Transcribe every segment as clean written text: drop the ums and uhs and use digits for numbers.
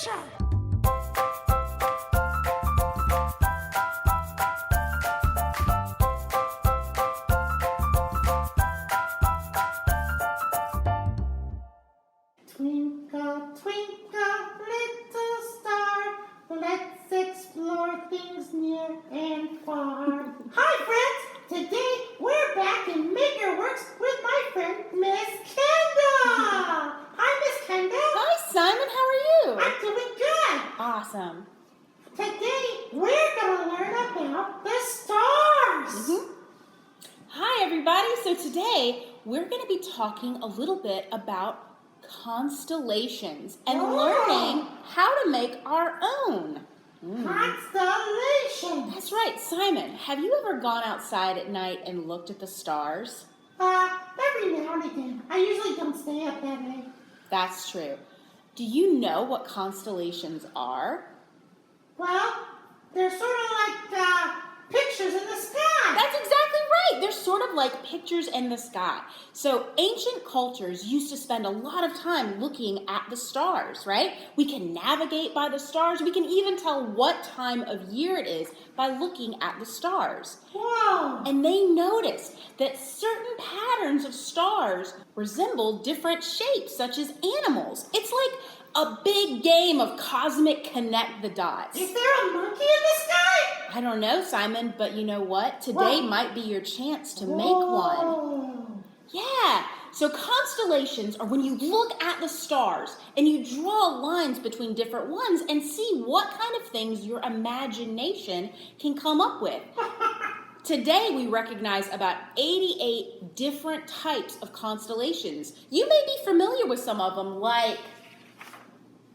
adventure! Twinkle, twinkle, little star, let's explore things near and far. Hi, friends! Today we're back in Makerworks with my friend, Miss Kendal. Hi, Miss Kendal. Hi, Simon. How are you? I'm doing good. Awesome. Today we're going to learn about the stars. Hi, everybody. So today we're going to be talking a little bit about constellations and learning how to make our own. Constellation. That's right. Simon, have you ever gone outside at night and looked at the stars? Every now and again. I usually don't stay up that late. That's true. Do you know what constellations are? Well, they're sort of like pictures in the sky. That's exactly right. They're sort of like pictures in the sky. So ancient cultures used to spend a lot of time looking at the stars, right? We can navigate by the stars. We can even tell what time of year it is by looking at the stars. Whoa. And they noticed that certain patterns of stars resemble different shapes, such as animals. It's like a big game of cosmic connect the dots. Is there a monkey in the sky? I don't know, Simon, but you know what? Today might be your chance to make one. Yeah. So constellations are when you look at the stars and you draw lines between different ones and see what kind of things your imagination can come up with. Today, we recognize about 88 different types of constellations. You may be familiar with some of them, like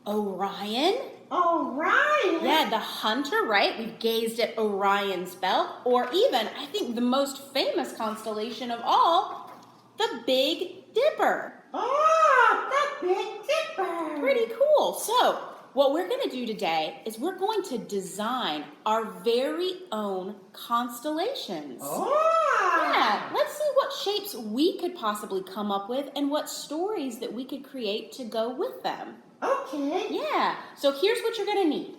Orion. Orion? Yeah, the hunter, right? We've gazed at Orion's belt. Or even, I think the most famous constellation of all, the Big Dipper. Oh, the Big Dipper. Pretty cool. So, what we're going to do today is we're going to design our very own constellations. Oh. Yeah, let's see what shapes we could possibly come up with and what stories that we could create to go with them. Okay. Yeah, so here's what you're going to need.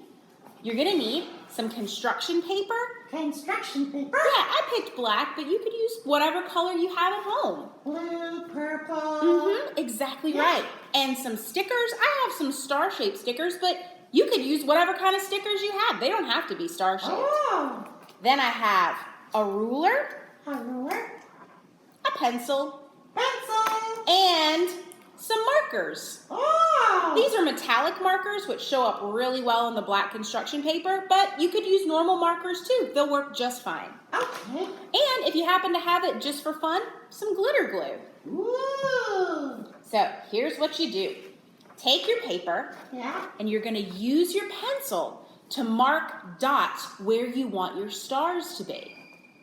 You're going to need some construction paper. Construction paper? Yeah, I picked black, but you could use whatever color you have at home. Blue, purple. Exactly right. And some stickers. I have some star-shaped stickers, but you could use whatever kind of stickers you have. They don't have to be star-shaped. Oh. Then I have a ruler. A ruler. A pencil. Pencil. And some markers. Oh. These are metallic markers, which show up really well on the black construction paper, but you could use normal markers too. They'll work just fine. Okay. And if you happen to have it just for fun, some glitter glue. Ooh. So here's what you do. Take your paper, and you're going to use your pencil to mark dots where you want your stars to be.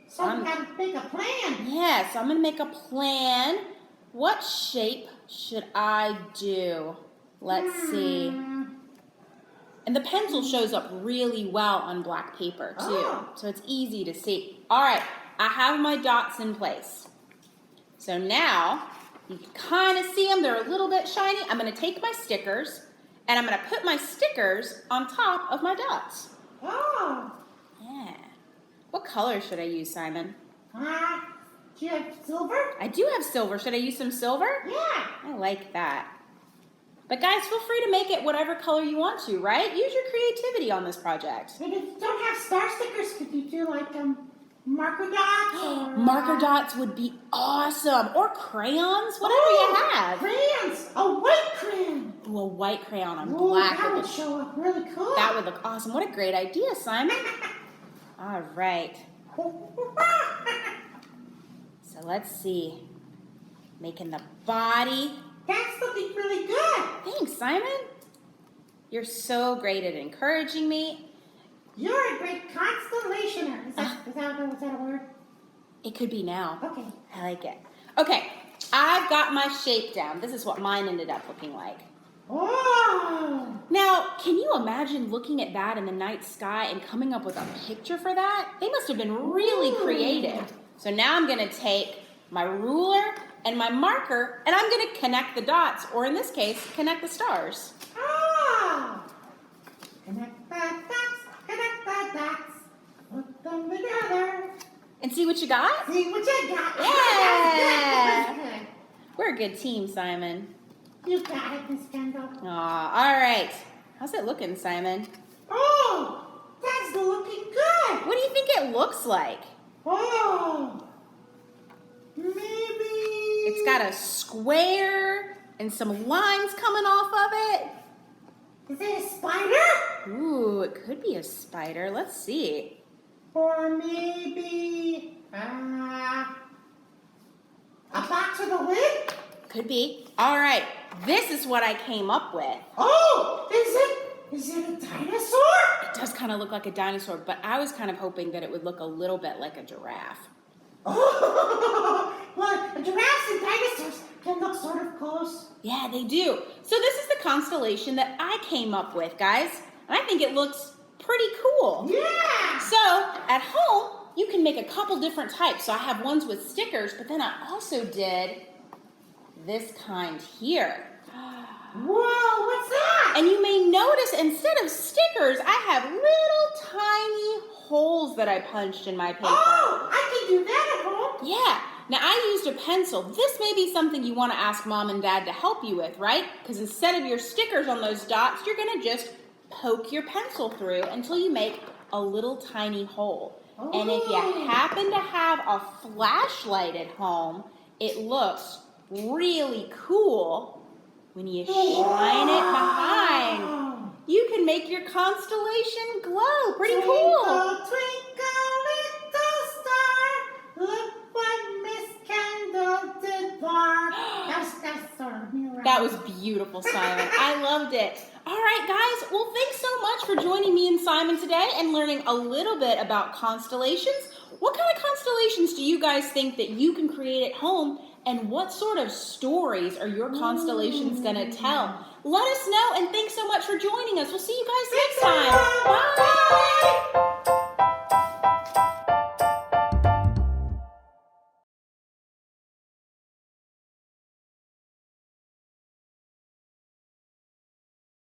So I'm going to make a plan. Yeah, so I'm going to make a plan. What shape should I do? Let's see. And the pencil shows up really well on black paper too, so it's easy to see. All right, I have my dots in place. So now, you can kind of see them. They're a little bit shiny. I'm going to take my stickers, and I'm going to put my stickers on top of my dots. Oh. Yeah. What color should I use, Simon? Do you have silver? I do have silver. Should I use some silver? Yeah. I like that. But guys, feel free to make it whatever color you want to, right? Use your creativity on this project. And if you don't have star stickers, could you do like marker dots? Or, marker dots would be awesome. Or crayons, whatever you have. Crayons. A white crayon. Ooh, a white crayon on Ooh, black. That would show up really cool. That would look awesome. What a great idea, Simon. All right. So let's see. Making the body. That's looking really good. Thanks, Simon. You're so great at encouraging me. You're a great constellationer. Is that a word? It could be now. Okay. I like it. Okay, I've got my shape down. This is what mine ended up looking like. Oh! Now, can you imagine looking at that in the night sky and coming up with a picture for that? They must have been really creative. So now I'm going to take my ruler and my marker, and I'm going to connect the dots, or in this case, connect the stars. Ah! Connect the dots, connect the dots. Put them together. And see what you got? See what you got. Yeah. That's good. We're a good team, Simon. You got it, Miss Kendall. Aw, all right. How's it looking, Simon? Oh, that's looking good. What do you think it looks like? Oh, maybe. It's got a square and some lines coming off of it. Is it a spider? Ooh, it could be a spider. Let's see. Or maybe a box with a lid? Could be. All right, this is what I came up with. Oh, is it a dinosaur? It does kind of look like a dinosaur, but I was kind of hoping that it would look a little bit like a giraffe. Oh, well, giraffes and dinosaurs can look sort of close. Yeah, they do. So this is the constellation that I came up with, guys. And I think it looks pretty cool. Yeah. So at home, you can make a couple different types. So I have ones with stickers, but then I also did this kind here. Whoa, what's that? And you may notice instead of stickers, I have little tiny holes that I punched in my paper. Oh, I can do that at home. Yeah. Now I used a pencil. This may be something you want to ask mom and dad to help you with, right? Because instead of your stickers on those dots, you're going to just poke your pencil through until you make a little tiny hole. Oh. And if you happen to have a flashlight at home, it looks really cool when you shine it behind. You can make your constellation glow. Pretty cool. Twinkle, twinkle, little star, look what Miss Kendall did for. That's sort of me, right? That was beautiful, Simon. I loved it. All right, guys. Well, thanks so much for joining me and Simon today and learning a little bit about constellations. What kind of constellations do you guys think that you can create at home? And what sort of stories are your constellations going to tell? Let us know, and thanks so much for joining us. We'll see you guys next time. Bye.